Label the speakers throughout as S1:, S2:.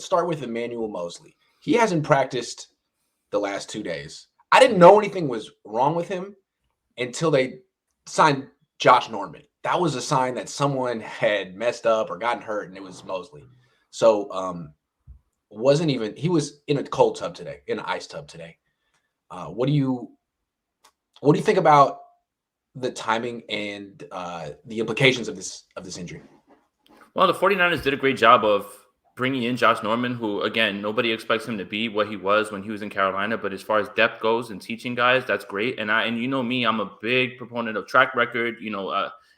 S1: start with Emmanuel Moseley. He hasn't practiced the last 2 days. I didn't know anything was wrong with him until they signed Josh Norman. That was a sign that someone had messed up or gotten hurt, and it was Moseley. So he was in a cold tub today, in an ice tub today. What do you think about the timing and the implications of this injury?
S2: Well, the 49ers did a great job of bringing in Josh Norman, who, again, nobody expects him to be what he was when he was in Carolina. But as far as depth goes and teaching guys, that's great. And you know me, I'm a big proponent of track record.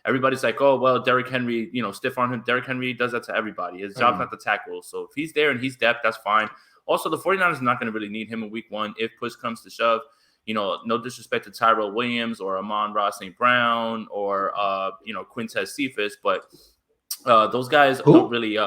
S2: Everybody's like, oh, well, Derrick Henry, stiff arm him. Derrick Henry does that to everybody. His job's not to tackle. So if he's there and he's depth, that's fine. Also, the 49ers are not going to really need him in week one if push comes to shove. No disrespect to Tyrell Williams or Amon-Ra St. Brown or, Quintez Cephas, but those guys don't really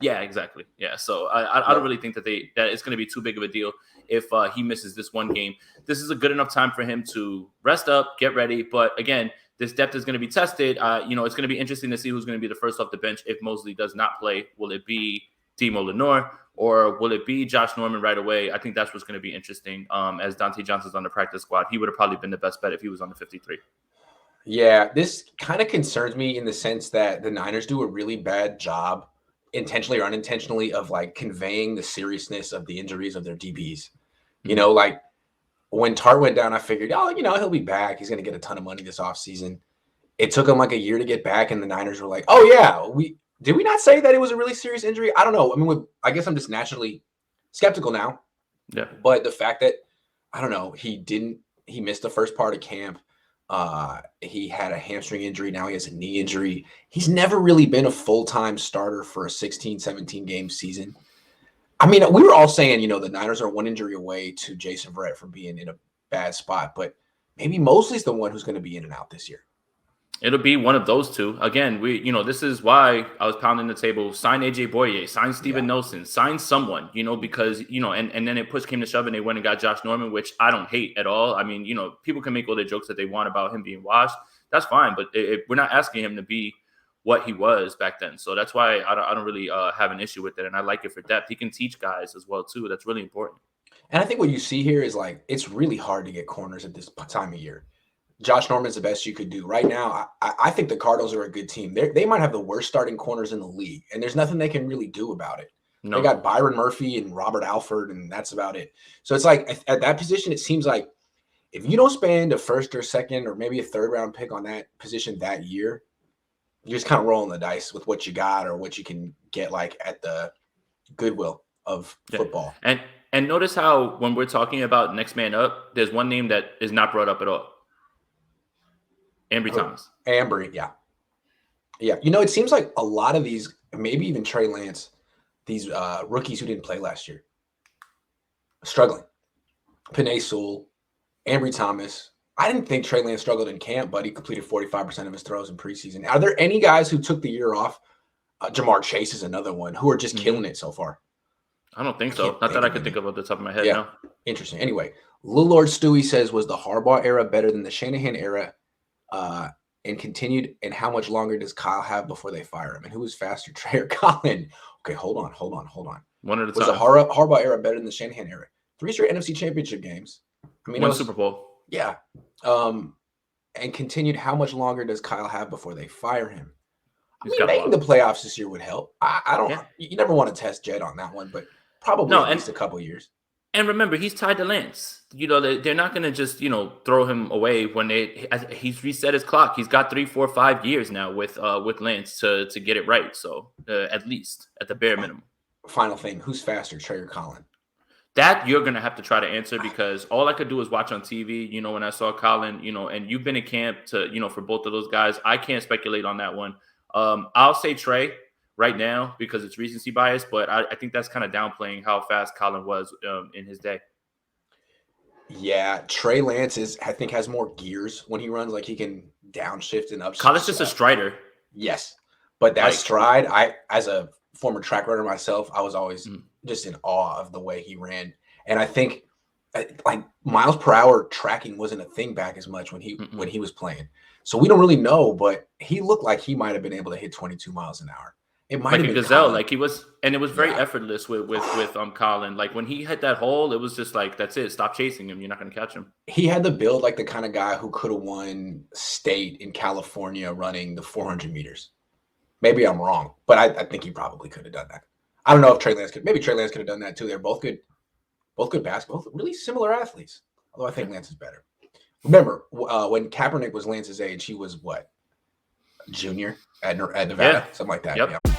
S2: yeah, exactly. Yeah, so I don't really think that it's going to be too big of a deal if he misses this one game. This is a good enough time for him to rest up, get ready. But again, this depth is going to be tested. It's going to be interesting to see who's going to be the first off the bench if Moseley does not play. Will it be Timo Lenore or will it be Josh Norman right away? I think that's what's going to be interesting. As Dante Johnson's on the practice squad, he would have probably been the best bet if he was on the 53.
S1: Yeah, this kind of concerns me in the sense that the Niners do a really bad job, intentionally or unintentionally, of like conveying the seriousness of the injuries of their DBs. Like when Tart went down, I figured, he'll be back. He's going to get a ton of money this offseason. It took him like a year to get back, and the Niners were like, oh, yeah, did we not say that it was a really serious injury? I don't know. I mean, I guess I'm just naturally skeptical now.
S2: Yeah.
S1: But the fact that, I don't know, he missed the first part of camp. He had a hamstring injury. Now he has a knee injury. He's never really been a full-time starter for a 16, 17 game season. I mean, we were all saying, the Niners are one injury away to Jason Verrett from being in a bad spot, but maybe Mosley's the one who's going to be in and out this year.
S2: It'll be one of those two. Again, this is why I was pounding the table. Sign AJ Boye, sign Steven Nelson, sign someone, because, and then it push came to shove and they went and got Josh Norman, which I don't hate at all. I mean, people can make all the jokes that they want about him being washed. That's fine. But we're not asking him to be what he was back then. So that's why I don't really have an issue with it. And I like it for depth. He can teach guys as well, too. That's really important.
S1: And I think what you see here is like, it's really hard to get corners at this time of year. Josh Norman's the best you could do. Right now, I think the Cardinals are a good team. They might have the worst starting corners in the league, and there's nothing they can really do about it. No. They got Byron Murphy and Robert Alford, and that's about it. So it's like at that position, it seems like if you don't spend a first or second or maybe a third-round pick on that position that year, you're just kind of rolling the dice with what you got or what you can get like at the Goodwill of football.
S2: And notice how when we're talking about next man up, there's one name that is not brought up at all. Ambry Thomas.
S1: Ambry, yeah. Yeah. It seems like a lot of these, maybe even Trey Lance, these rookies who didn't play last year, struggling. Penei Sewell, Ambry Thomas. I didn't think Trey Lance struggled in camp, but he completed 45% of his throws in preseason. Are there any guys who took the year off? Jamar Chase is another one who are just killing it so far.
S2: I don't think so. Not that I could think of off the top of my head.
S1: Yeah.
S2: No.
S1: Interesting. Anyway, Lil Lord Stewie says, was the Harbaugh era better than the Shanahan era? And continued, and how much longer does Kyle have before they fire him? And who is faster, Trey or Colin? Okay, hold on.
S2: One at a time.
S1: Was the Harbaugh era better than the Shanahan era? 3 straight NFC Championship games. I mean,
S2: one Super Bowl.
S1: Yeah. And continued, how much longer does Kyle have before they fire him? Making the playoffs this year would help. I don't. Yeah. You never want to test Jed on that one, but probably at least a couple years.
S2: And remember, he's tied to Lance. They're not going to just, throw him away when he's reset his clock. He's got 3, 4, 5 years now with Lance to get it right. So at least at the bare minimum.
S1: Final thing. Who's faster, Trey or Colin?
S2: That you're going to have to try to answer because all I could do is watch on TV, when I saw Colin, and you've been in camp to, for both of those guys. I can't speculate on that one. I'll say Trey right now because it's recency bias, but I think that's kind of downplaying how fast Colin was in his day.
S1: Yeah, Trey Lance has more gears when he runs. Like he can downshift and upshift.
S2: Colin's just a strider.
S1: Yes, but that stride, as a former track runner myself, I was always just in awe of the way he ran. And I think like miles per hour tracking wasn't a thing back as much when he was playing. So we don't really know, but he looked like he might have been able to hit 22 miles an hour. It might
S2: like
S1: have
S2: a
S1: been
S2: gazelle,
S1: Colin.
S2: like he was, and it was very
S1: Yeah.
S2: effortless with Colin. Like when he hit that hole, it was just like, that's it. Stop chasing him. You're not going to catch him.
S1: He had the build like the kind of guy who could have won state in California running the 400 meters. Maybe I'm wrong, but I think he probably could have done that. I don't know if Trey Lance could. Maybe Trey Lance could have done that too. They're both good basketball, both really similar athletes. Although I think Lance is better. Remember when Kaepernick was Lance's age, he was what? Junior at Nevada, something like that.
S2: Yep.
S1: Yeah.